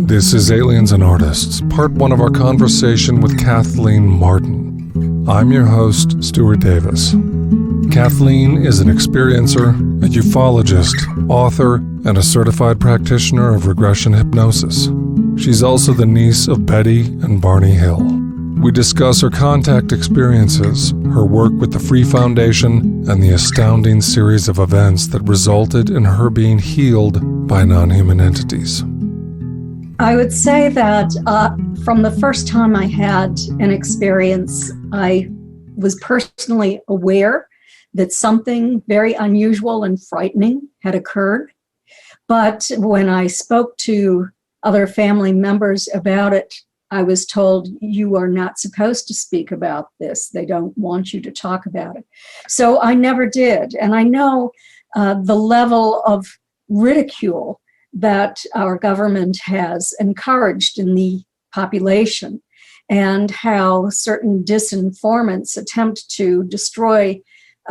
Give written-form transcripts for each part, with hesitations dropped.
This is Aliens and Artists, part one of our conversation with Kathleen Marden. I'm your host, Stuart Davis. Kathleen is an experiencer, a ufologist, author, and a certified practitioner of regression hypnosis. She's also the niece of Betty and Barney Hill. We discuss her contact experiences, her work with the Free Foundation, and the astounding series of events that resulted in her being healed by non-human entities. I would say that from the first time I had an experience, I was personally aware that something very unusual and frightening had occurred. But when I spoke to other family members about it, I was told, you are not supposed to speak about this. They don't want you to talk about it. So I never did. And I know the level of ridicule that our government has encouraged in the population, and how certain disinformants attempt to destroy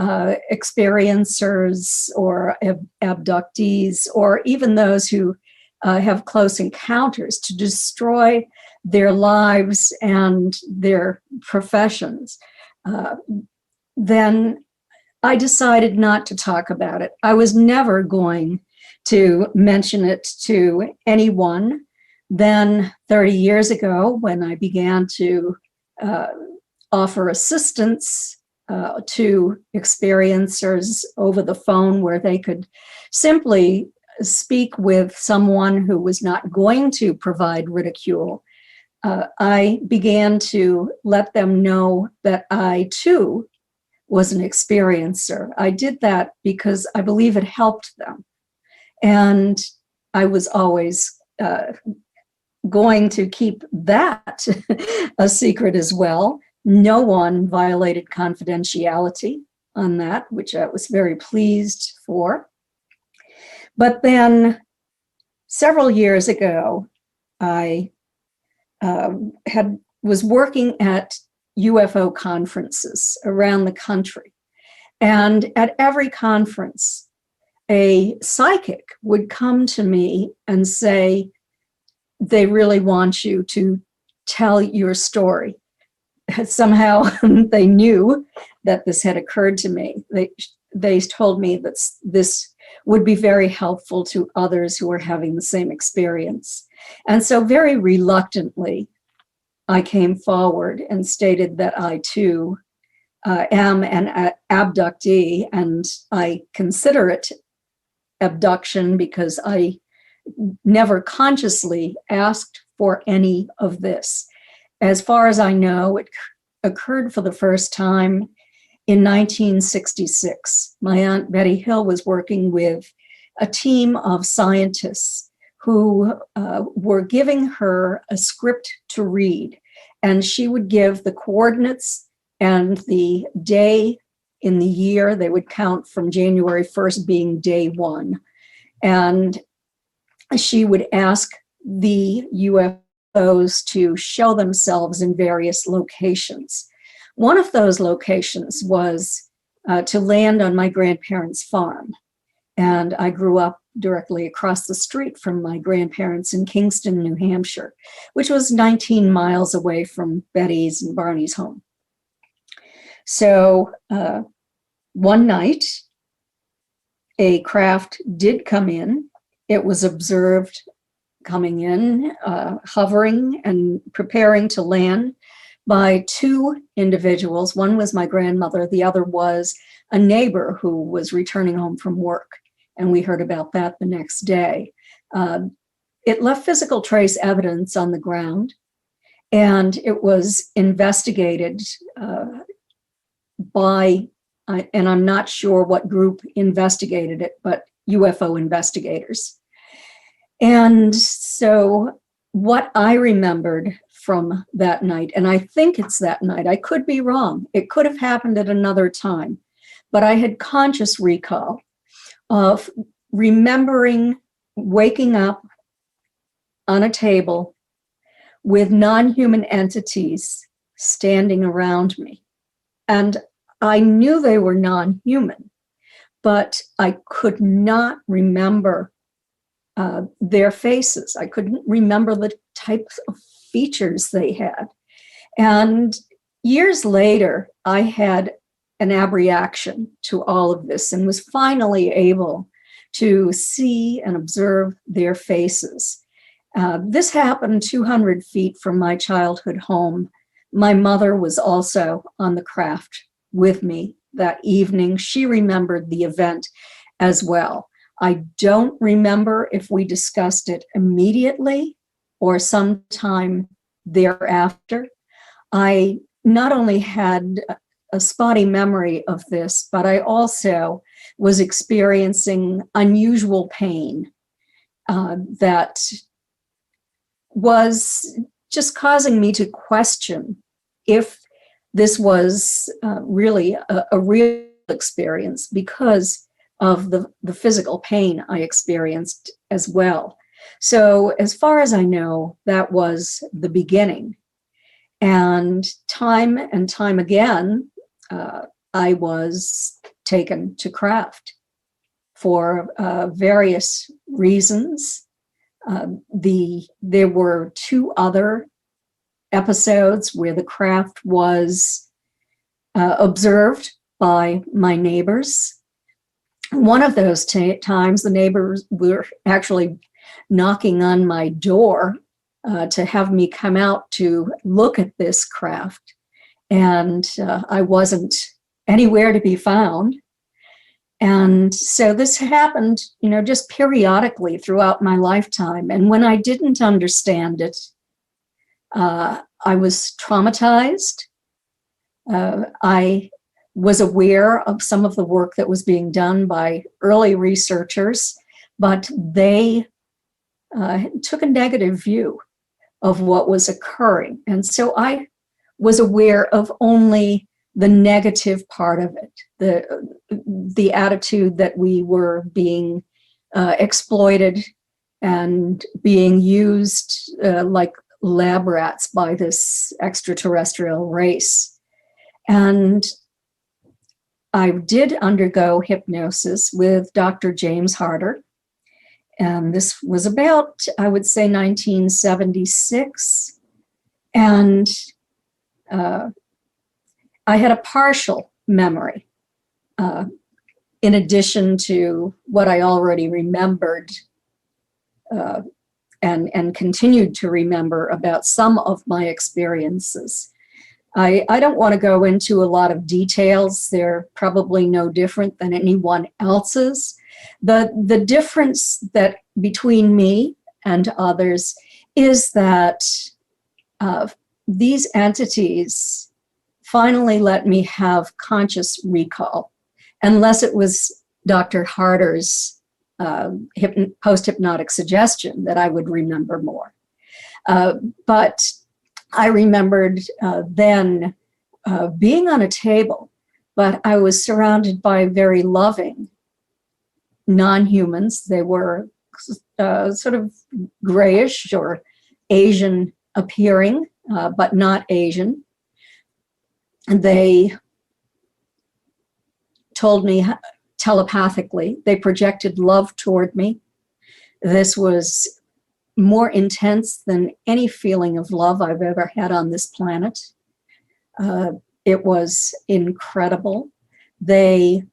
experiencers or abductees, or even those who have close encounters, to destroy their lives and their professions. Then I decided not to talk about it. I was never going to mention it to anyone. Then 30 years ago, when I began to offer assistance to experiencers over the phone, where they could simply speak with someone who was not going to provide ridicule, I began to let them know that I too was an experiencer. I did that because I believe it helped them. And I was always going to keep that a secret as well. No one violated confidentiality on that, which I was very pleased for. But then several years ago, I was working at UFO conferences around the country. And at every conference, a psychic would come to me and say, they really want you to tell your story. Somehow they knew that this had occurred to me. They told me that this would be very helpful to others who are having the same experience. And so very reluctantly, I came forward and stated that I too am an abductee, and I consider it abduction because I never consciously asked for any of this. As far as I know, it occurred for the first time in 1966. My Aunt Betty Hill was working with a team of scientists who were giving her a script to read, and she would give the coordinates and the day in the year. They would count from January 1st being day one. And she would ask the UFOs to show themselves in various locations. One of those locations was to land on my grandparents' farm. And I grew up directly across the street from my grandparents in Kingston, New Hampshire, which was 19 miles away from Betty's and Barney's home. So one night, a craft did come in. It was observed coming in, hovering and preparing to land by two individuals. One was my grandmother. The other was a neighbor who was returning home from work. And we heard about that the next day. It left physical trace evidence on the ground, and it was investigated by, and I'm not sure what group investigated it, but UFO investigators. And so what I remembered from that night, and I think it's that night, I could be wrong, it could have happened at another time, but I had conscious recall of remembering waking up on a table with non-human entities standing around me. And I knew they were non-human, but I could not remember their faces. I couldn't remember the types of features they had. And years later, I had an abreaction to all of this and was finally able to see and observe their faces. This happened 200 feet from my childhood home. My mother was also on the craft with me that evening. She remembered the event as well. I don't remember if we discussed it immediately or sometime thereafter. I not only had a spotty memory of this, but I also was experiencing unusual pain that was just causing me to question if this was really a real experience because of the physical pain I experienced as well. So as far as I know, that was the beginning. And time again, I was taken to craft for various reasons. There were 2 other episodes where the craft was observed by my neighbors. One of those times, the neighbors were actually knocking on my door to have me come out to look at this craft. And I wasn't anywhere to be found. And so this happened, just periodically throughout my lifetime. And when I didn't understand it, I was traumatized. I was aware of some of the work that was being done by early researchers, but they took a negative view of what was occurring. And so I was aware of only the negative part of it, the attitude that we were being exploited and being used like lab rats by this extraterrestrial race. And I did undergo hypnosis with Dr. James Harder. And this was about, I would say, 1976. And I had a partial memory, in addition to what I already remembered and continued to remember about some of my experiences. I don't want to go into a lot of details. They're probably no different than anyone else's. The difference that between me and others is that these entities finally let me have conscious recall, unless it was Dr. Harder's post-hypnotic suggestion that I would remember more. But I remembered then being on a table, but I was surrounded by very loving non-humans. They were sort of grayish or Asian appearing, but not Asian. And they told me telepathically, they projected love toward me. This was more intense than any feeling of love I've ever had on this planet. It was incredible. They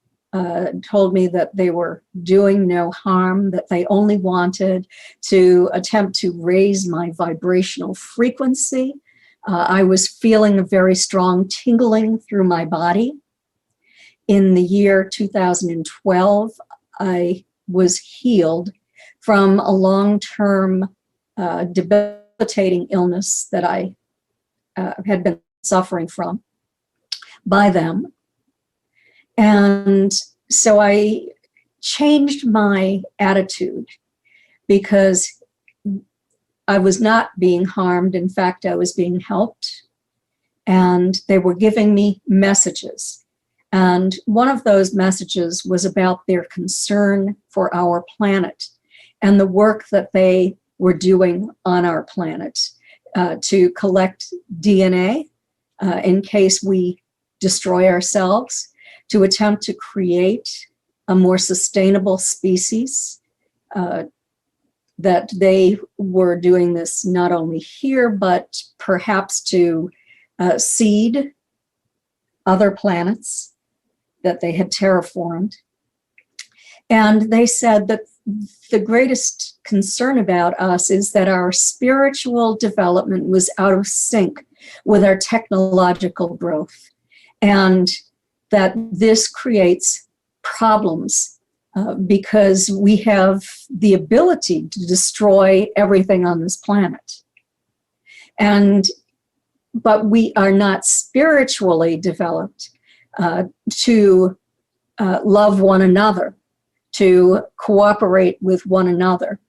told me that they were doing no harm, that they only wanted to attempt to raise my vibrational frequency. I was feeling a very strong tingling through my body. In the year 2012, I was healed from a long-term debilitating illness that I had been suffering from by them. And so I changed my attitude because I was not being harmed. In fact, I was being helped. And they were giving me messages. And one of those messages was about their concern for our planet and the work that they were doing on our planet to collect DNA in case we destroy ourselves, to attempt to create a more sustainable species, that they were doing this not only here, but perhaps to seed other planets that they had terraformed. And they said that the greatest concern about us is that our spiritual development was out of sync with our technological growth, and that this creates problems because we have the ability to destroy everything on this planet. But we are not spiritually developed to love one another, to cooperate with one another,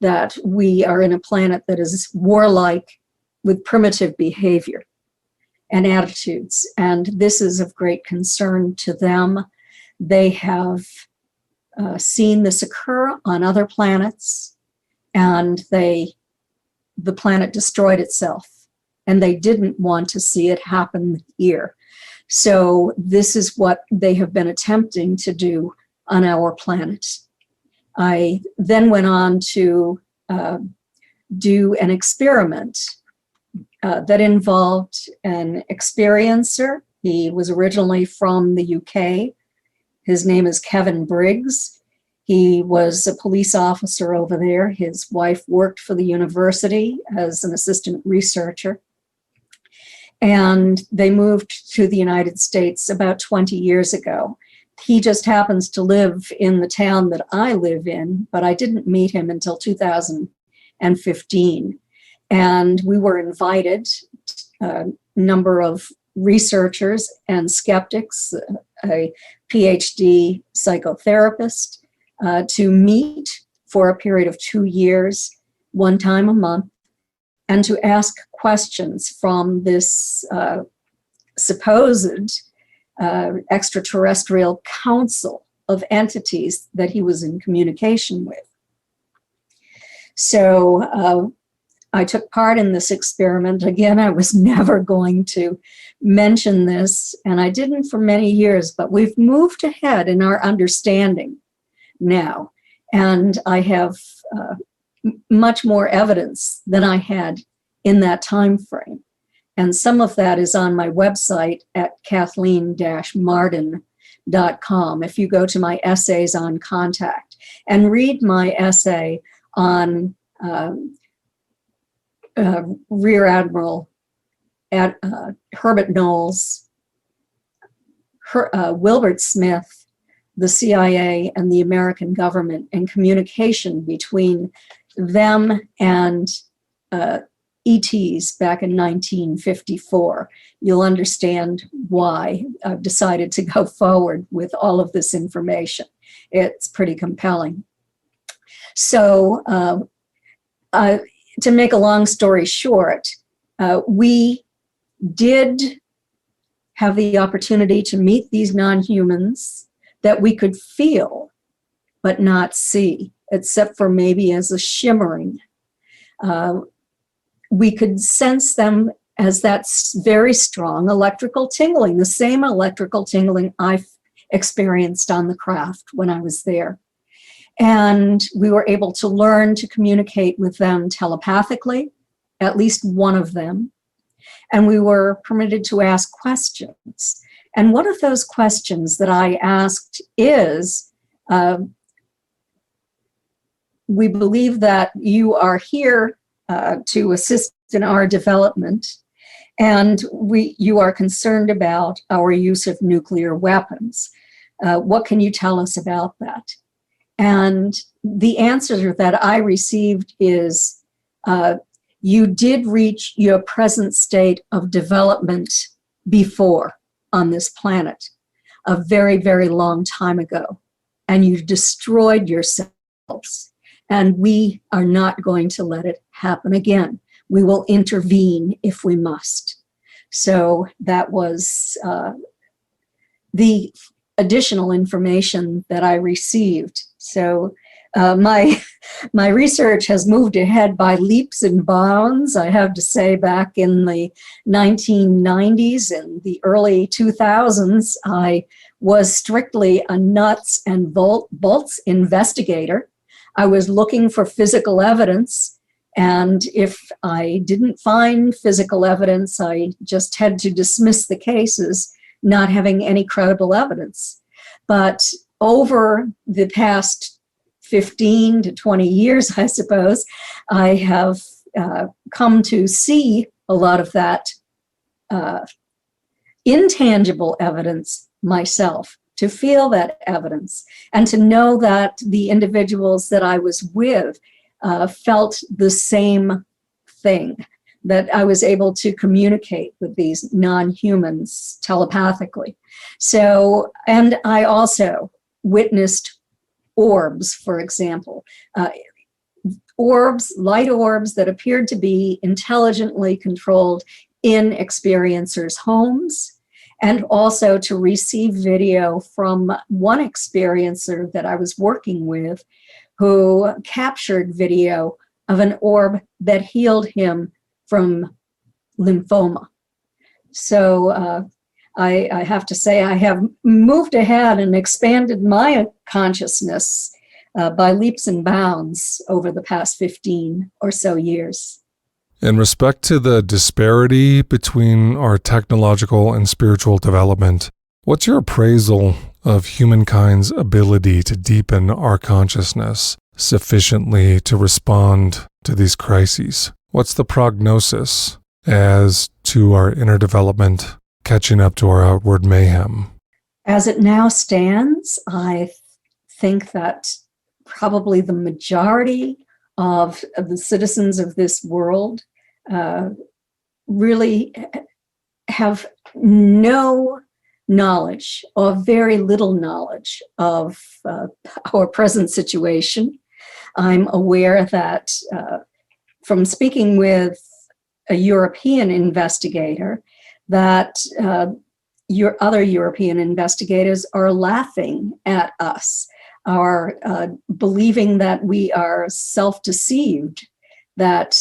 that we are in a planet that is warlike with primitive behavior and attitudes. And this is of great concern to them. They have seen this occur on other planets, and the planet destroyed itself, and they didn't want to see it happen here. So this is what they have been attempting to do on our planet. I then went on to do an experiment that involved an experiencer. He was originally from the UK. His name is Kevn Briggs. He was a police officer over there. His wife worked for the university as an assistant researcher. And they moved to the United States about 20 years ago. He just happens to live in the town that I live in, but I didn't meet him until 2015. And we were invited, a number of researchers and skeptics, a PhD psychotherapist, to meet for a period of 2 years, one time a month, and to ask questions from this supposed extraterrestrial council of entities that he was in communication with. So I took part in this experiment. Again, I was never going to mention this, and I didn't for many years, but we've moved ahead in our understanding now, and I have much more evidence than I had in that time frame. And some of that is on my website at Kathleen-Marden.com. If you go to my essays on contact and read my essay on Rear Admiral Herbert Knowles, Wilbert Smith, the CIA, and the American government, and communication between them and ETs back in 1954, you'll understand why I've decided to go forward with all of this information. It's pretty compelling. So to make a long story short, we did have the opportunity to meet these non-humans that we could feel but not see, except for maybe as a shimmering. We could sense them as that very strong electrical tingling, the same electrical tingling I experienced on the craft when I was there. And we were able to learn to communicate with them telepathically, at least one of them. And we were permitted to ask questions. And one of those questions that I asked is, we believe that you are here to assist in our development, and you are concerned about our use of nuclear weapons. What can you tell us about that? And the answer that I received is, you did reach your present state of development before on this planet, a very, very long time ago, and you destroyed yourselves. And we are not going to let it happen again. We will intervene if we must. So that was the additional information that I received. So my research has moved ahead by leaps and bounds. I have to say, back in the 1990s and the early 2000s, I was strictly a nuts and bolts investigator. I was looking for physical evidence. And if I didn't find physical evidence, I just had to dismiss the cases, not having any credible evidence. But over the past 15 to 20 years, I suppose, I have come to see a lot of that intangible evidence myself, to feel that evidence, and to know that the individuals that I was with felt the same thing, that I was able to communicate with these non-humans telepathically. So, and I also witnessed orbs, for example, light orbs that appeared to be intelligently controlled in experiencers' homes, and also to receive video from one experiencer that I was working with, who captured video of an orb that healed him from lymphoma. So I have to say I have moved ahead and expanded my consciousness by leaps and bounds over the past 15 or so years. In respect to the disparity between our technological and spiritual development, what's your appraisal of humankind's ability to deepen our consciousness sufficiently to respond to these crises? What's the prognosis as to our inner development catching up to our outward mayhem? As it now stands, I think that probably the majority of the citizens of this world really have no knowledge, or very little knowledge, of our present situation. I'm aware that from speaking with a European investigator, that your other European investigators are laughing at us, are believing that we are self-deceived, that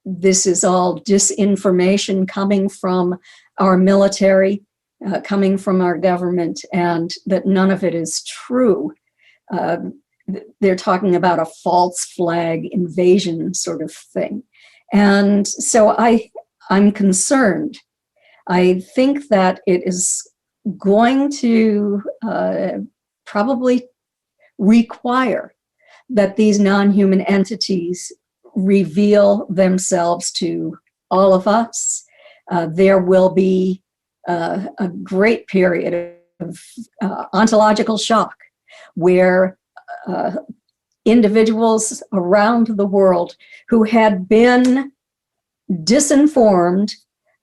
this is all disinformation coming from our military, coming from our government, and that none of it is true. They're talking about a false flag invasion sort of thing. And so I'm concerned. I think that it is going to probably require that these non-human entities reveal themselves to all of us. There will be a great period of ontological shock where individuals around the world who had been disinformed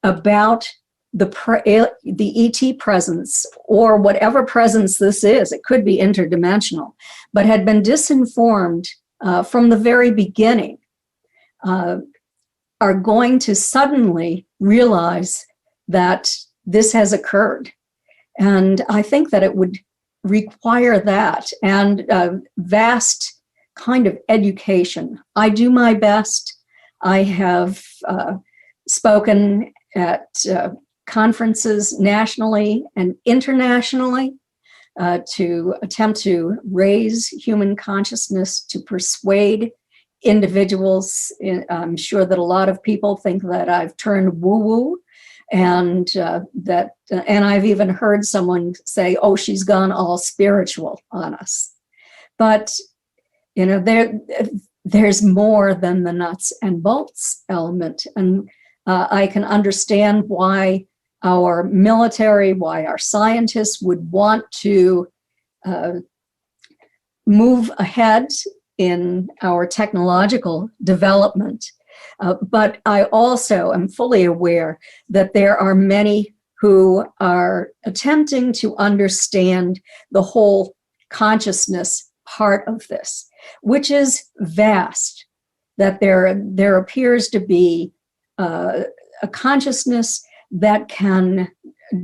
about the ET presence, or whatever presence this is, it could be interdimensional, but had been disinformed from the very beginning, are going to suddenly realize that this has occurred. And I think that it would require that, and vast kind of education. I do my best. I have spoken at conferences nationally and internationally to attempt to raise human consciousness, to persuade individuals. I'm sure that a lot of people think that I've turned woo-woo, and and I've even heard someone say, "Oh, she's gone all spiritual on us." But you know, there's more than the nuts and bolts element, and I can understand why our military, why our scientists would want to move ahead in our technological development. But I also am fully aware that there are many who are attempting to understand the whole consciousness part of this, which is vast, that there appears to be a consciousness that can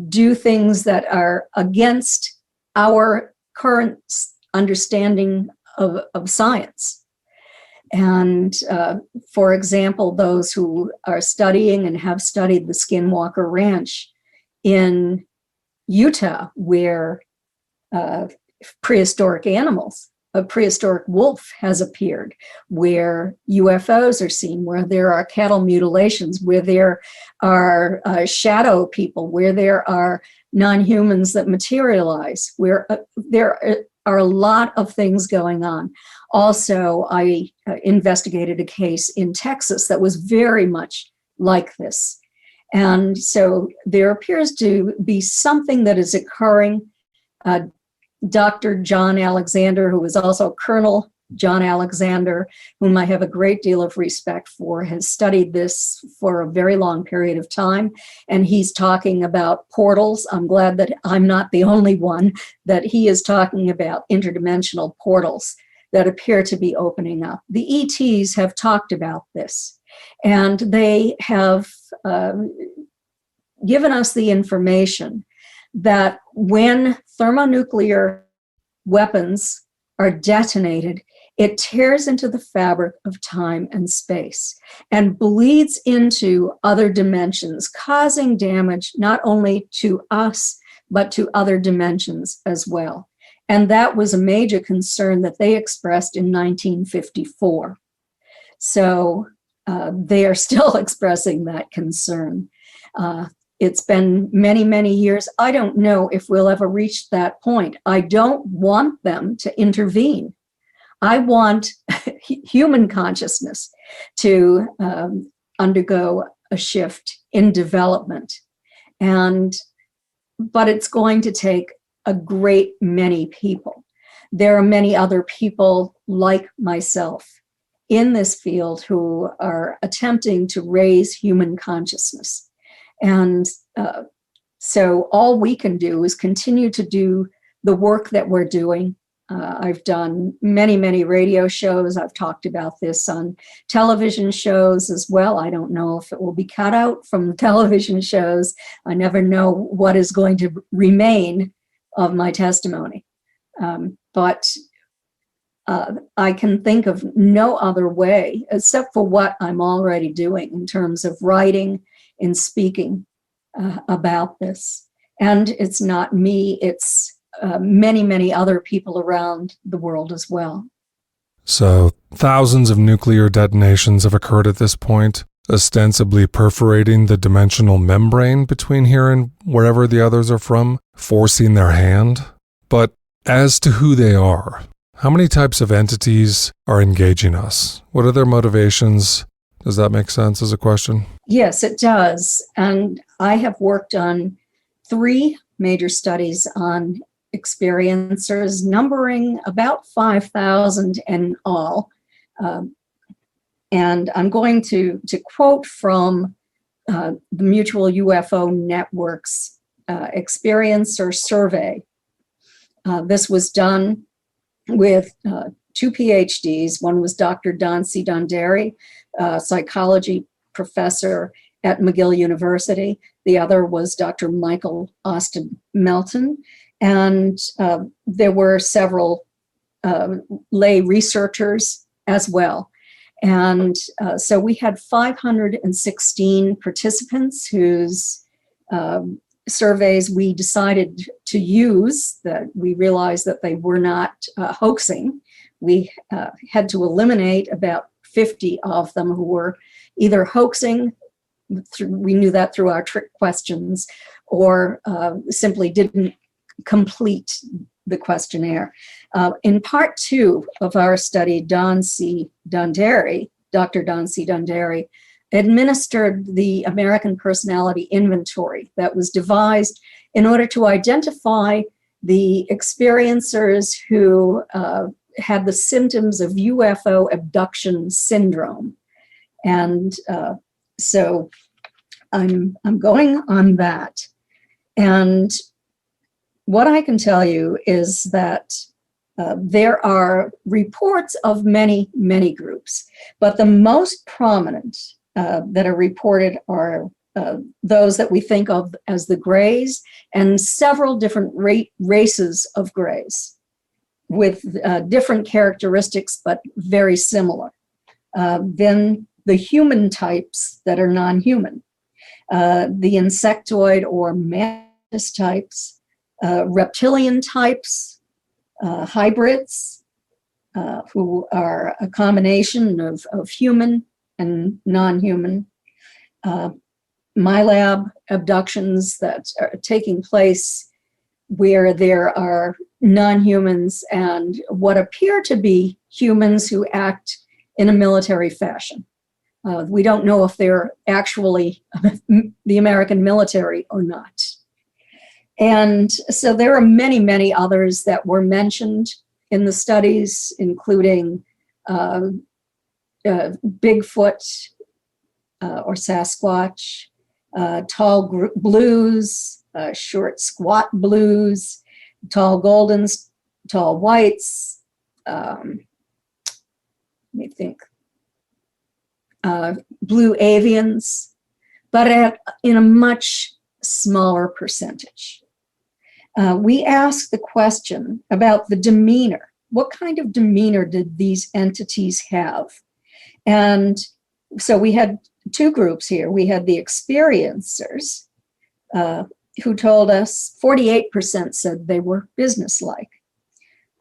do things that are against our current understanding of science. And for example, those who are studying and have studied the Skinwalker Ranch in Utah, where prehistoric animals a prehistoric wolf has appeared, where UFOs are seen, where there are cattle mutilations, where there are shadow people, where there are non-humans that materialize, where there are a lot of things going on. Also, I investigated a case in Texas that was very much like this. And so there appears to be something that is occurring. Dr. John Alexander, who is also Colonel John Alexander, whom I have a great deal of respect for, has studied this for a very long period of time. And he's talking about portals. I'm glad that I'm not the only one, that he is talking about interdimensional portals that appear to be opening up. The ETs have talked about this, and they have given us the information that when thermonuclear weapons are detonated, it tears into the fabric of time and space and bleeds into other dimensions, causing damage not only to us, but to other dimensions as well. And that was a major concern that they expressed in 1954. So they are still expressing that concern. It's been many, many years. I don't know if we'll ever reach that point. I don't want them to intervene. I want human consciousness to undergo a shift in development. But it's going to take a great many people. There are many other people like myself in this field who are attempting to raise human consciousness. And so all we can do is continue to do the work that we're doing. I've done many, many radio shows. I've talked about this on television shows as well. I don't know if it will be cut out from the television shows. I never know what is going to remain of my testimony. But I can think of no other way except for what I'm already doing in terms of writing and speaking about this. And it's not me, it's many, many other people around the world as well. So thousands of nuclear detonations have occurred at this point, ostensibly perforating the dimensional membrane between here and wherever the others are from, forcing their hand. But as to who they are, how many types of entities are engaging us? What are their motivations? Does that make sense as a question? Yes, it does. And I have worked on 3 major studies on experiencers, numbering about 5,000 in all. And I'm going to quote from the Mutual UFO Network's experiencer survey. This was done with 2 PhDs. One was Dr. Don C. Donderi, psychology professor at McGill University. The other was Dr. Michael Austin Melton. And there were several lay researchers as well. And so we had 516 participants whose surveys we decided to use, that we realized that they were not hoaxing. We had to eliminate about 50 of them who were either hoaxing, we knew that through our trick questions, or simply didn't complete the questionnaire. In part 2 of our study, Dr. Don C. Donderi, administered the American Personality Inventory that was devised in order to identify the experiencers who had the symptoms of UFO abduction syndrome. And so I'm going on that. And what I can tell you is that there are reports of many, many groups, but the most prominent that are reported are those that we think of as the Greys, and several different races of Greys with different characteristics, but very similar. Then the human types that are non-human, the insectoid or mantis types, reptilian types, hybrids, who are a combination of human and non-human. My lab abductions that are taking place where there are non-humans and what appear to be humans who act in a military fashion. We don't know if they're actually the American military or not. And so there are many, many others that were mentioned in the studies, including Bigfoot or Sasquatch, tall blues, short squat blues, tall goldens, tall whites, let me think, blue avians, but in a much smaller percentage. We asked the question about the demeanor. What kind of demeanor did these entities have? And so we had two groups here. We had the experiencers who told us 48% said they were businesslike.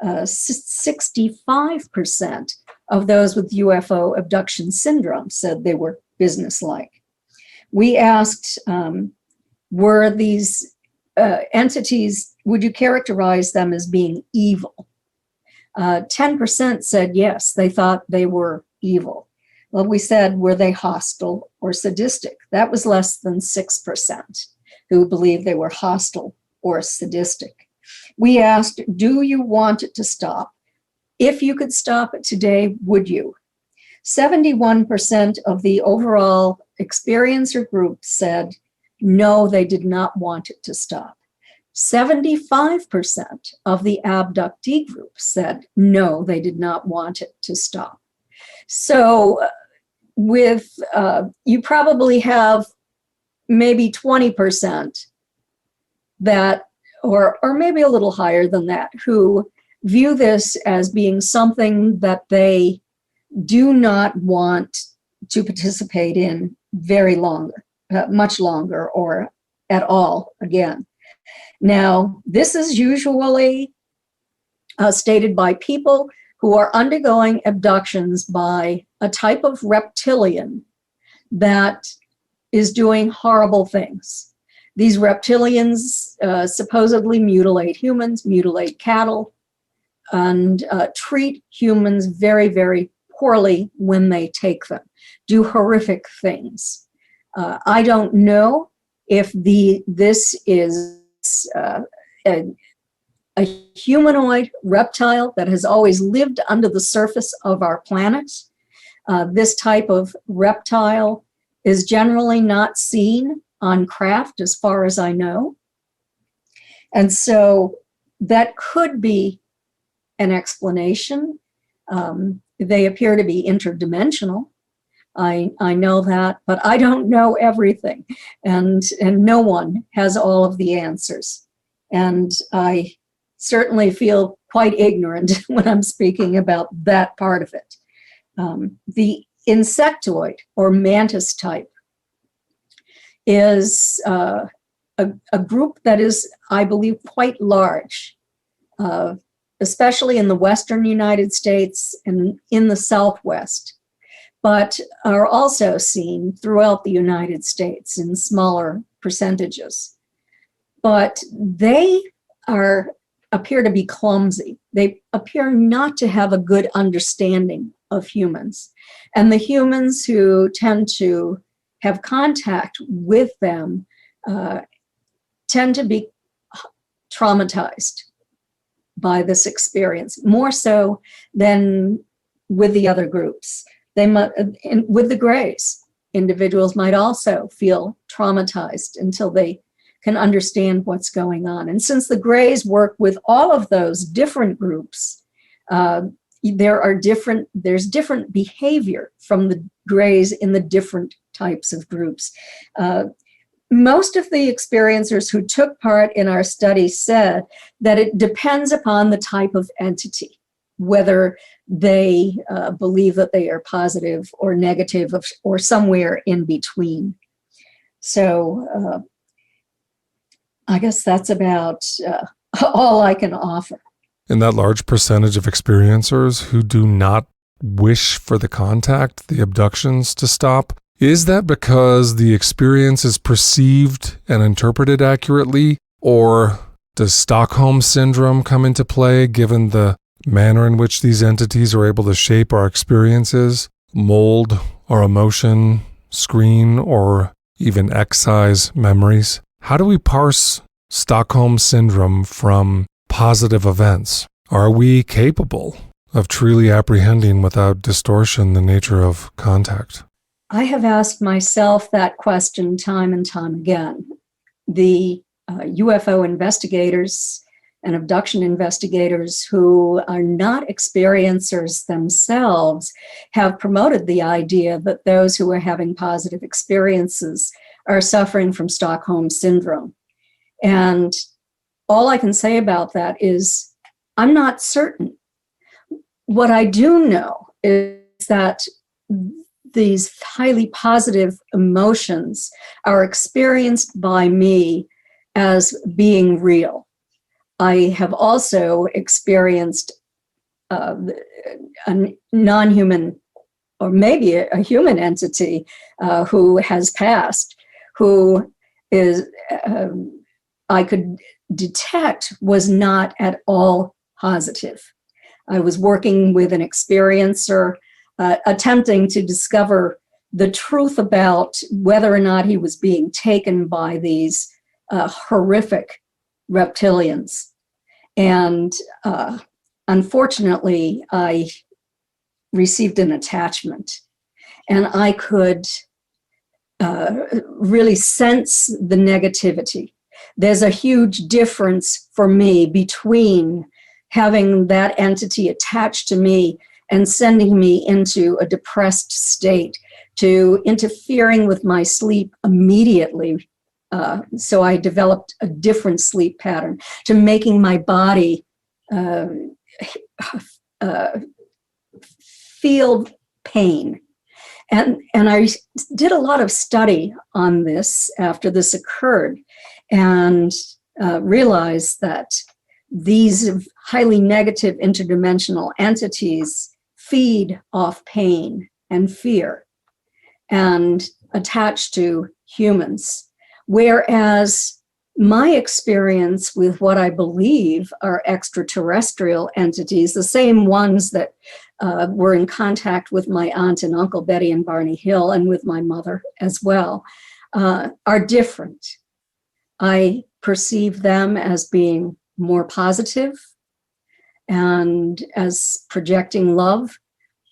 65% of those with UFO abduction syndrome said they were businesslike. We asked, were these entities, would you characterize them as being evil? 10% said yes, they thought they were evil. Well, we said, were they hostile or sadistic? That was less than 6% who believed they were hostile or sadistic. We asked, do you want it to stop? If you could stop it today, would you? 71% of the overall experiencer group said, no, they did not want it to stop. 75% of the abductee group said, no, they did not want it to stop. So you probably have maybe 20% that, or maybe a little higher than that, who view this as being something that they do not want to participate in very longer, much longer, or at all again. Now, this is usually stated by people who are undergoing abductions by a type of reptilian that is doing horrible things. These reptilians supposedly mutilate humans, mutilate cattle, and treat humans very, very poorly when they take them, do horrific things. I don't know if this is a humanoid reptile that has always lived under the surface of our planet. This type of reptile is generally not seen on craft, as far as I know. And so that could be an explanation. They appear to be interdimensional. I know that, but I don't know everything. And no one has all of the answers. And I certainly feel quite ignorant when I'm speaking about that part of it. The insectoid or mantis type is a group that is, I believe, quite large, especially in the Western United States and in the Southwest, but are also seen throughout the United States in smaller percentages. But they appear to be clumsy. They appear not to have a good understanding of humans. And the humans who tend to have contact with them tend to be traumatized by this experience, more so than with the other groups. With the Greys, individuals might also feel traumatized until they can understand what's going on. And since the Greys work with all of those different groups, there's different behavior from the Greys in the different types of groups. Most of the experiencers who took part in our study said that it depends upon the type of entity, whether they believe that they are positive or negative or somewhere in between. So I guess that's about all I can offer. in that large percentage of experiencers who do not wish for the contact, the abductions, to stop? Is that because the experience is perceived and interpreted accurately, or does Stockholm Syndrome come into play given the manner in which these entities are able to shape our experiences, mold our emotion, screen, or even excise memories? How do we parse Stockholm Syndrome from positive events? Are we capable of truly apprehending without distortion the nature of contact? I have asked myself that question time and time again. The UFO investigators and abduction investigators who are not experiencers themselves have promoted the idea that those who are having positive experiences are suffering from Stockholm Syndrome. And all I can say about that is I'm not certain. What I do know is that these highly positive emotions are experienced by me as being real. I have also experienced a non-human, or maybe a human entity who has passed, who is, I could detect was not at all positive. I was working with an experiencer attempting to discover the truth about whether or not he was being taken by these horrific reptilians. And unfortunately, I received an attachment, and I could really sense the negativity. There's a huge difference for me between having that entity attached to me and sending me into a depressed state, to interfering with my sleep immediately. So I developed a different sleep pattern, to making my body feel pain. And I did a lot of study on this after this occurred, and realized that these highly negative interdimensional entities feed off pain and fear and attach to humans. Whereas my experience with what I believe are extraterrestrial entities, the same ones that were in contact with my aunt and uncle, Betty and Barney Hill, and with my mother as well, are different. I perceive them as being more positive and as projecting love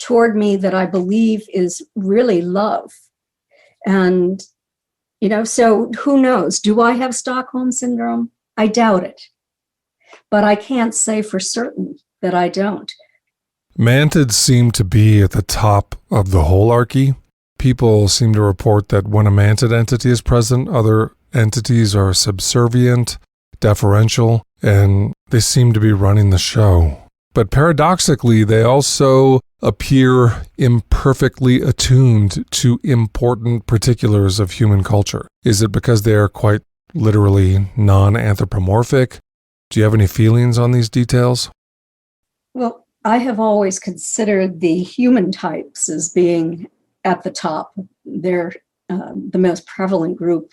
toward me that I believe is really love. And, you know, so who knows? Do I have Stockholm Syndrome? I doubt it. But I can't say for certain that I don't. Mantids seem to be at the top of the holarchy. People seem to report that when a mantid entity is present, other entities are subservient, deferential, and they seem to be running the show. But paradoxically, they also appear imperfectly attuned to important particulars of human culture. Is it because they are quite literally non-anthropomorphic? Do you have any feelings on these details? Well, I have always considered the human types as being at the top. They're the most prevalent group,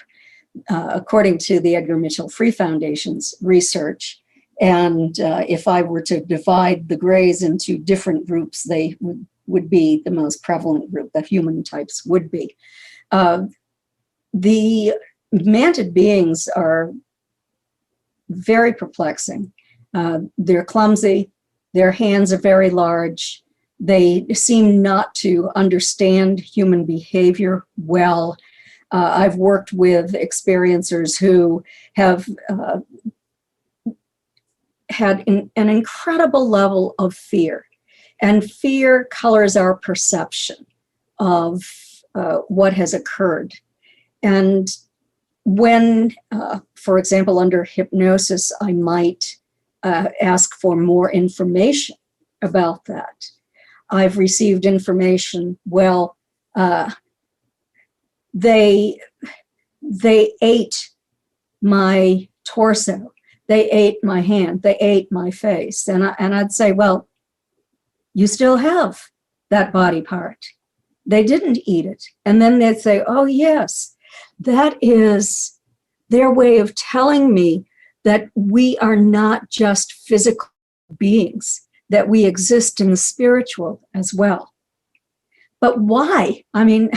according to the Edgar Mitchell Free Foundation's research. And if I were to divide the Greys into different groups, they would be the most prevalent group, the human types would be. The mantid beings are very perplexing. They're clumsy. Their hands are very large. They seem not to understand human behavior well. I've worked with experiencers who have had an incredible level of fear, and fear colors our perception of what has occurred. And when, for example, under hypnosis, I might ask for more information about that. I've received information, well, they ate my torso. They ate my hand, they ate my face. And I'd say, well, you still have that body part. They didn't eat it. And then they'd say, oh, yes, that is their way of telling me that we are not just physical beings, that we exist in the spiritual as well. But why? I mean,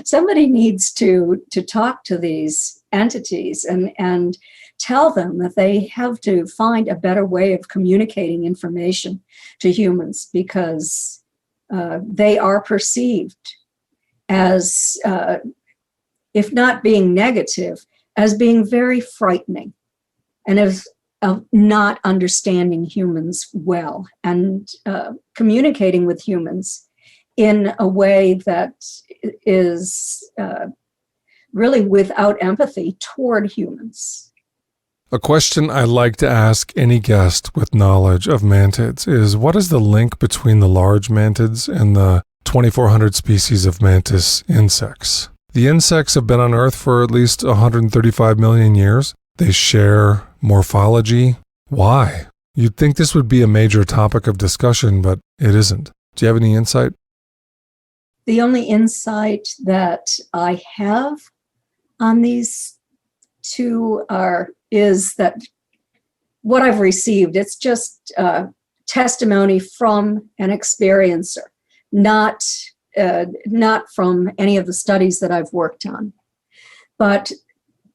somebody needs to talk to these entities and tell them that they have to find a better way of communicating information to humans, because they are perceived as, if not being negative, as being very frightening, and of not understanding humans well, and communicating with humans in a way that is really without empathy toward humans. A question I like to ask any guest with knowledge of mantids is, what is the link between the large mantids and the 2,400 species of mantis insects? The insects have been on Earth for at least 135 million years. They share morphology. Why? You'd think this would be a major topic of discussion, but it isn't. Do you have any insight? The only insight that I have on these two is that what I've received, it's just testimony from an experiencer, not from any of the studies that I've worked on. But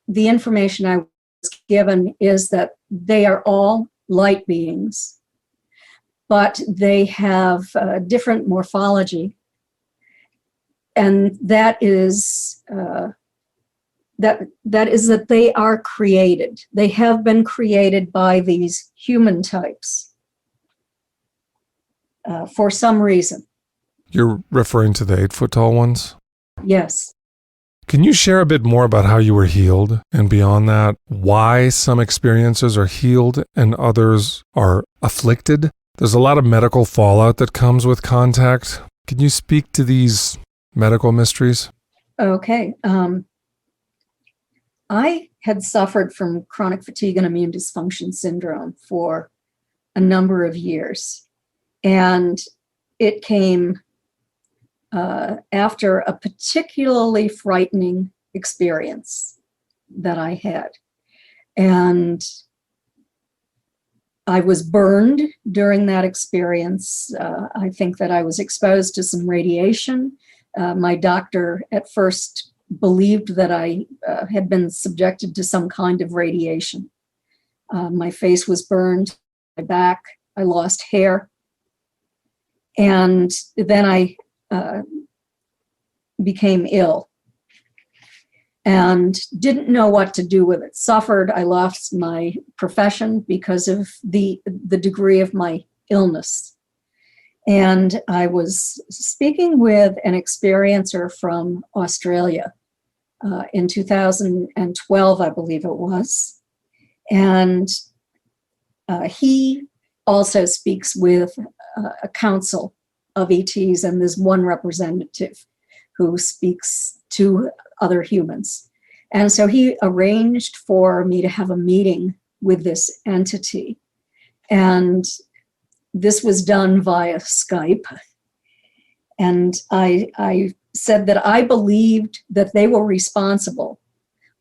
the information I was given is that they are all light beings, but they have different morphology. And that is that they are created. They have been created by these human types for some reason. You're referring to the 8-foot-tall ones? Yes. Can you share a bit more about how you were healed, and beyond that, why some experiences are healed and others are afflicted? There's a lot of medical fallout that comes with contact. Can you speak to these medical mysteries? Okay. I had suffered from chronic fatigue and immune dysfunction syndrome for a number of years. And it came after a particularly frightening experience that I had. And I was burned during that experience. I think that I was exposed to some radiation. My doctor at first believed that I had been subjected to some kind of radiation. My face was burned, my back, I lost hair. And then I became ill and didn't know what to do with it. Suffered, I lost my profession because of the degree of my illness. And I was speaking with an experiencer from Australia in 2012, I believe it was. And he also speaks with a council of ETs, and there's one representative who speaks to other humans. And so he arranged for me to have a meeting with this entity. And this was done via Skype. And I said that I believed that they were responsible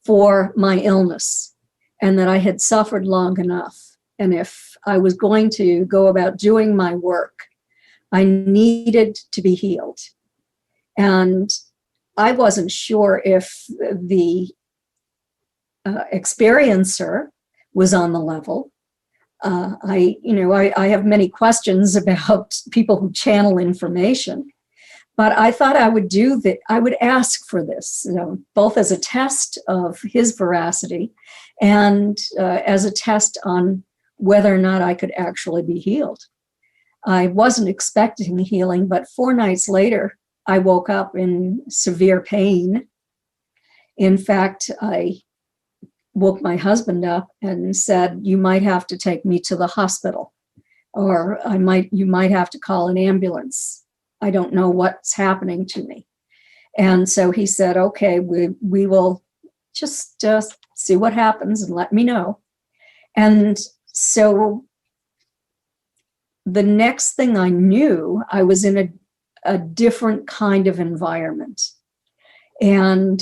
for my illness and that I had suffered long enough. And if I was going to go about doing my work, I needed to be healed. And I wasn't sure if the experiencer was on the level. I have many questions about people who channel information, but I thought I would do that. I would ask for this, both as a test of his veracity and as a test on whether or not I could actually be healed. I wasn't expecting healing, but 4 nights later, I woke up in severe pain. In fact, I woke my husband up and said, "You might have to take me to the hospital, or you might have to call an ambulance. I don't know what's happening to me." And so he said, "Okay, we will just see what happens and let me know." And so the next thing I knew, I was in a different kind of environment. And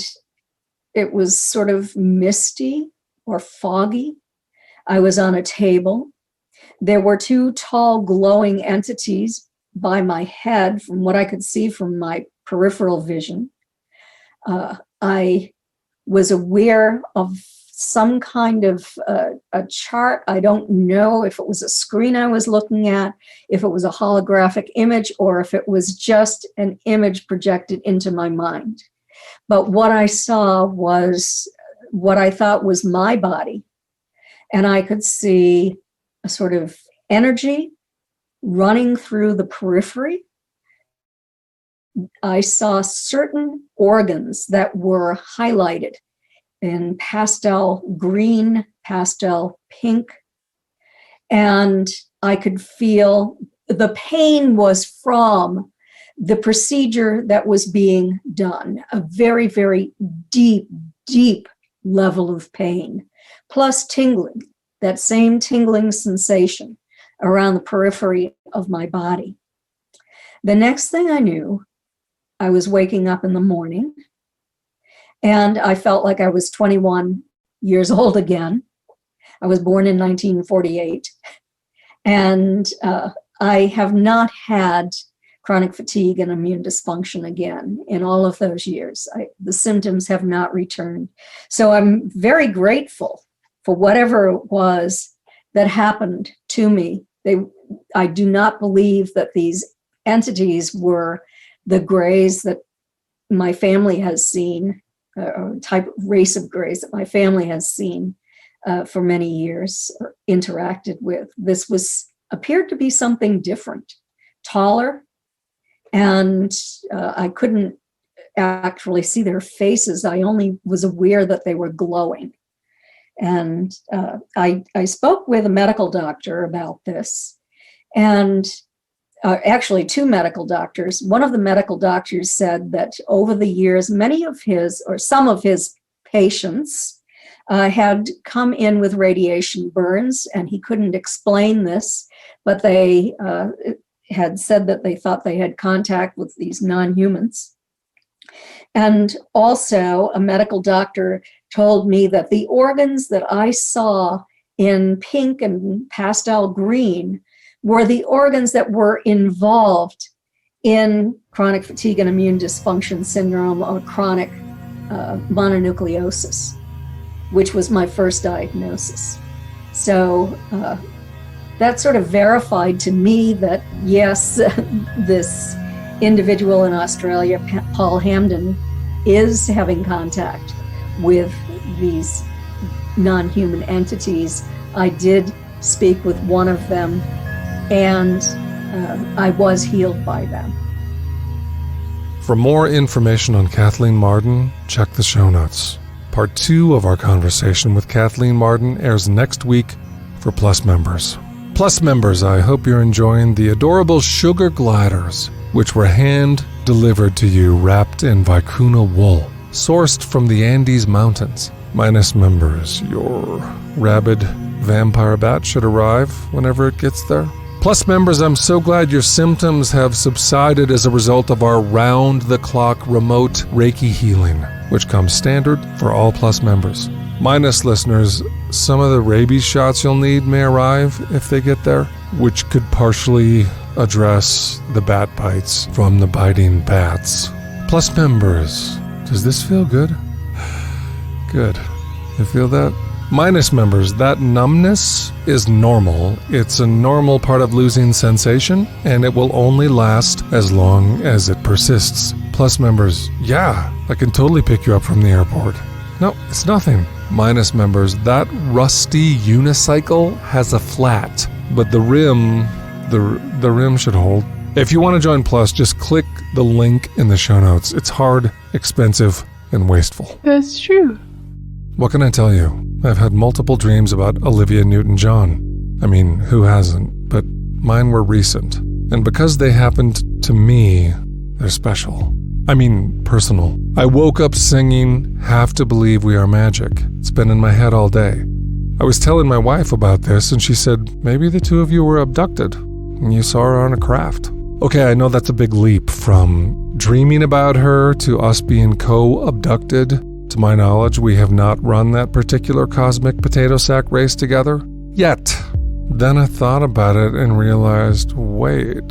it was sort of misty or foggy. I was on a table. There were two tall, glowing entities by my head, from what I could see from my peripheral vision. I was aware of some kind of a chart. I don't know if it was a screen I was looking at, if it was a holographic image, or if it was just an image projected into my mind. But what I saw was what I thought was my body. And I could see a sort of energy running through the periphery. I saw certain organs that were highlighted in pastel green, pastel pink. And I could feel the pain was from the procedure that was being done, a very, very deep, deep level of pain, plus tingling, that same tingling sensation around the periphery of my body. The next thing I knew, I was waking up in the morning, and I felt like I was 21 years old again. I was born in 1948, and I have not had chronic fatigue and immune dysfunction again in all of those years. The symptoms have not returned. So I'm very grateful for whatever it was that happened to me. I do not believe that these entities were the grays that my family has seen, or type of race of grays that my family has seen for many years or interacted with. This appeared to be something different, taller, and I couldn't actually see their faces. I only was aware that they were glowing. And I spoke with a medical doctor about this, and actually two medical doctors. One of the medical doctors said that over the years, some of his patients had come in with radiation burns, and he couldn't explain this, but they had said that they thought they had contact with these non-humans. And also a medical doctor told me that the organs that I saw in pink and pastel green were the organs that were involved in chronic fatigue and immune dysfunction syndrome, or chronic mononucleosis, which was my first diagnosis. So that sort of verified to me that, yes, this individual in Australia, Paul Hamden, is having contact with these non-human entities. I did speak with one of them, and I was healed by them. For more information on Kathleen Marden, check the show notes. Part 2 of our conversation with Kathleen Marden airs next week for Plus members. Plus members, I hope you're enjoying the adorable sugar gliders, which were hand-delivered to you wrapped in vicuna wool, sourced from the Andes Mountains. Minus members, your rabid vampire bat should arrive whenever it gets there. Plus members, I'm so glad your symptoms have subsided as a result of our round-the-clock remote Reiki healing, which comes standard for all Plus members. Minus listeners, some of the rabies shots you'll need may arrive if they get there, which could partially address the bat bites from the biting bats. Plus members, does this feel good? Good. You feel that? Minus members, that numbness is normal. It's a normal part of losing sensation, and it will only last as long as it persists. Plus members, yeah, I can totally pick you up from the airport. No, it's nothing. Minus members, that rusty unicycle has a flat, but the rim should hold. If you want to join Plus, just click the link in the show notes. It's hard, expensive, and wasteful. That's true. What can I tell you? I've had multiple dreams about Olivia Newton-John. I mean, who hasn't? But mine were recent. And because they happened to me, they're special. I mean, personal. I woke up singing Have to Believe We Are Magic. It's been in my head all day. I was telling my wife about this, and she said, maybe the two of you were abducted, and you saw her on a craft. Okay, I know that's a big leap from dreaming about her to us being co-abducted. To my knowledge, we have not run that particular cosmic potato sack race together yet. Then I thought about it and realized, wait,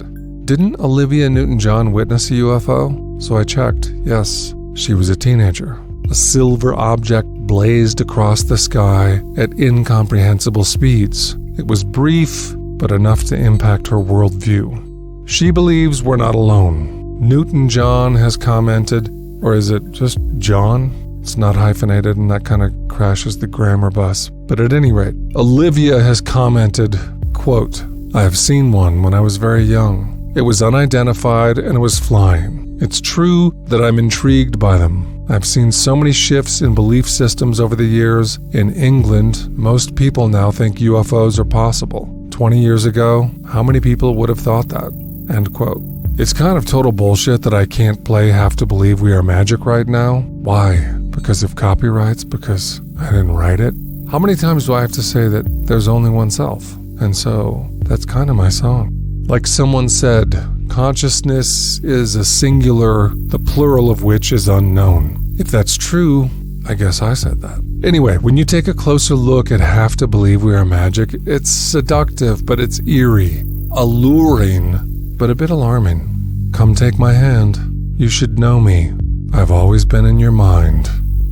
didn't Olivia Newton-John witness a UFO? So I checked. Yes, she was a teenager. A silver object blazed across the sky at incomprehensible speeds. It was brief, but enough to impact her worldview. She believes we're not alone. Newton-John has commented, or is it just John? It's not hyphenated, and that kind of crashes the grammar bus. But at any rate, Olivia has commented, quote, I have seen one when I was very young. It was unidentified and it was flying. It's true that I'm intrigued by them. I've seen so many shifts in belief systems over the years. In England, most people now think UFOs are possible. 20 years ago, how many people would have thought that? End quote. It's kind of total bullshit that I can't play Have to Believe We Are Magic right now. Why? Because of copyrights? Because I didn't write it? How many times do I have to say that there's only one self? And so, that's kind of my song. Like someone said, consciousness is a singular, the plural of which is unknown. If that's true, I guess I said that. Anyway, when you take a closer look at Have to Believe We Are Magic, it's seductive, but it's eerie, alluring, but a bit alarming. Come take my hand. You should know me. I've always been in your mind.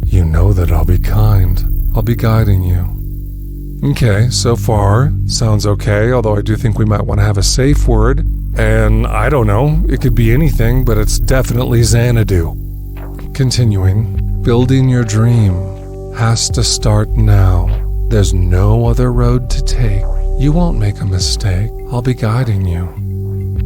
You know that I'll be kind. I'll be guiding you. Okay, so far, sounds okay, although I do think we might want to have a safe word. And I don't know, it could be anything, but it's definitely Xanadu. Continuing, building your dream has to start now. There's no other road to take. You won't make a mistake. I'll be guiding you.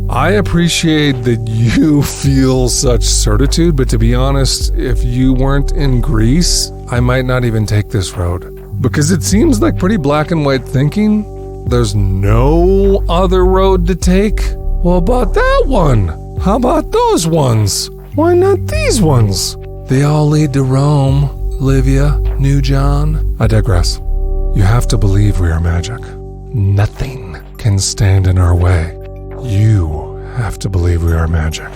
I appreciate that you feel such certitude, but to be honest, if you weren't in Greece, I might not even take this road. Because it seems like pretty black and white thinking. There's no other road to take. Well, about that one? How about those ones? Why not these ones? They all lead to Rome, Olivia, New John. I digress. You have to believe we are magic. Nothing can stand in our way. You have to believe we are magic.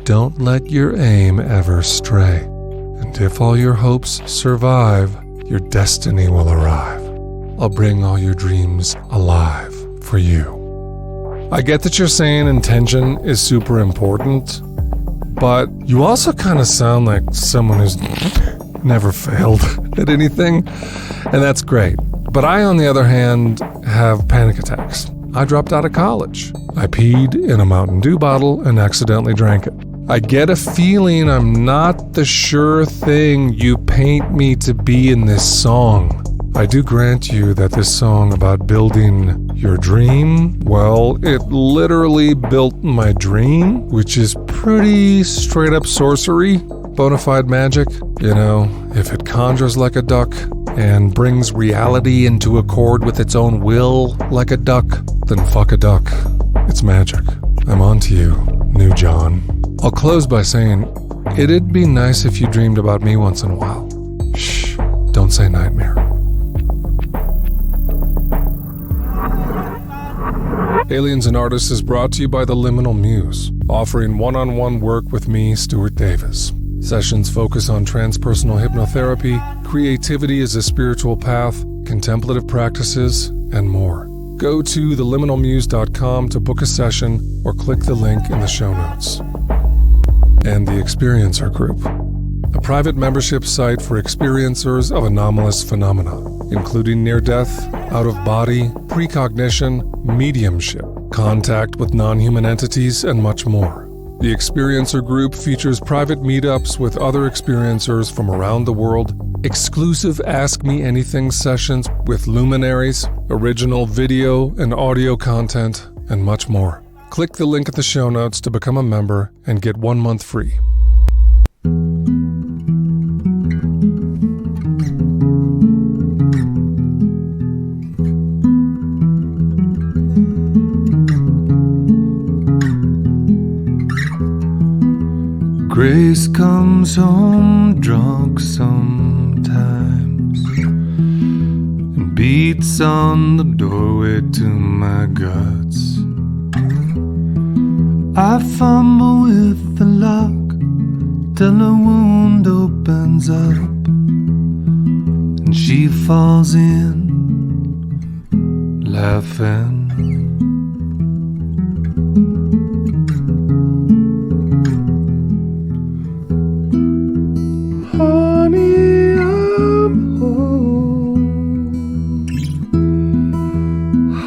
Don't let your aim ever stray. And if all your hopes survive, your destiny will arrive. I'll bring all your dreams alive for you. I get that you're saying intention is super important, but you also kind of sound like someone who's never failed at anything, and that's great. But I, on the other hand, have panic attacks. I dropped out of college. I peed in a Mountain Dew bottle and accidentally drank it. I get a feeling I'm not the sure thing you paint me to be in this song. I do grant you that this song about building your dream, well, it literally built my dream, which is pretty straight up sorcery, bona fide magic. You know, if it conjures like a duck and brings reality into accord with its own will like a duck, then fuck a duck. It's magic. I'm on to you, New John. I'll close by saying, it'd be nice if you dreamed about me once in a while. Shh, don't say nightmare. Aliens and Artists is brought to you by the Liminal Muse, offering one-on-one work with me, Stuart Davis. Sessions focus on transpersonal hypnotherapy, creativity as a spiritual path, contemplative practices, and more. Go to theliminalmuse.com to book a session or click the link in the show notes. And the Experiencer Group, a private membership site for experiencers of anomalous phenomena, including near-death, out-of-body, precognition, mediumship, contact with non-human entities, and much more. The Experiencer Group features private meetups with other experiencers from around the world, exclusive Ask Me Anything sessions with luminaries, original video and audio content, and much more. Click the link in the show notes to become a member and get 1 month free. Grace comes home drunk sometimes and beats on the doorway to my guts. I fumble with the lock till the wound opens up, and she falls in, laughing. Honey, I'm home.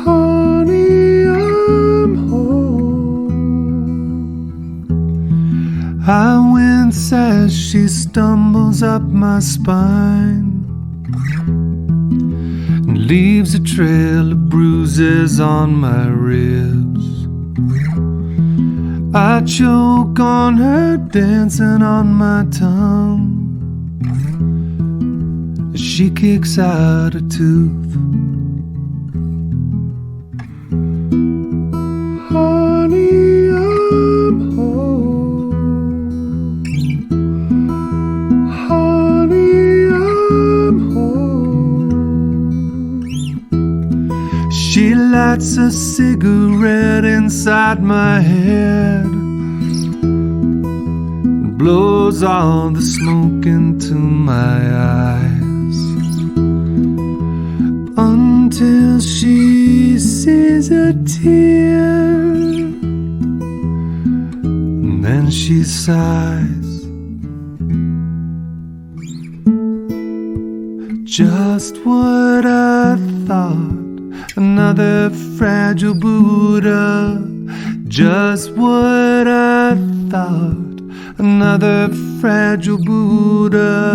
Honey, I'm home. I wince as she stumbles up my spine and leaves a trail of bruises on my ribs. I choke on her, dancing on my tongue. She kicks out a tooth. Honey, I'm home. Honey, I'm home. She lights a cigarette inside my head and blows all the smoke into my eyes, until she sees a tear, and then she sighs. Just what I thought, another fragile Buddha. Just what I thought, another fragile Buddha.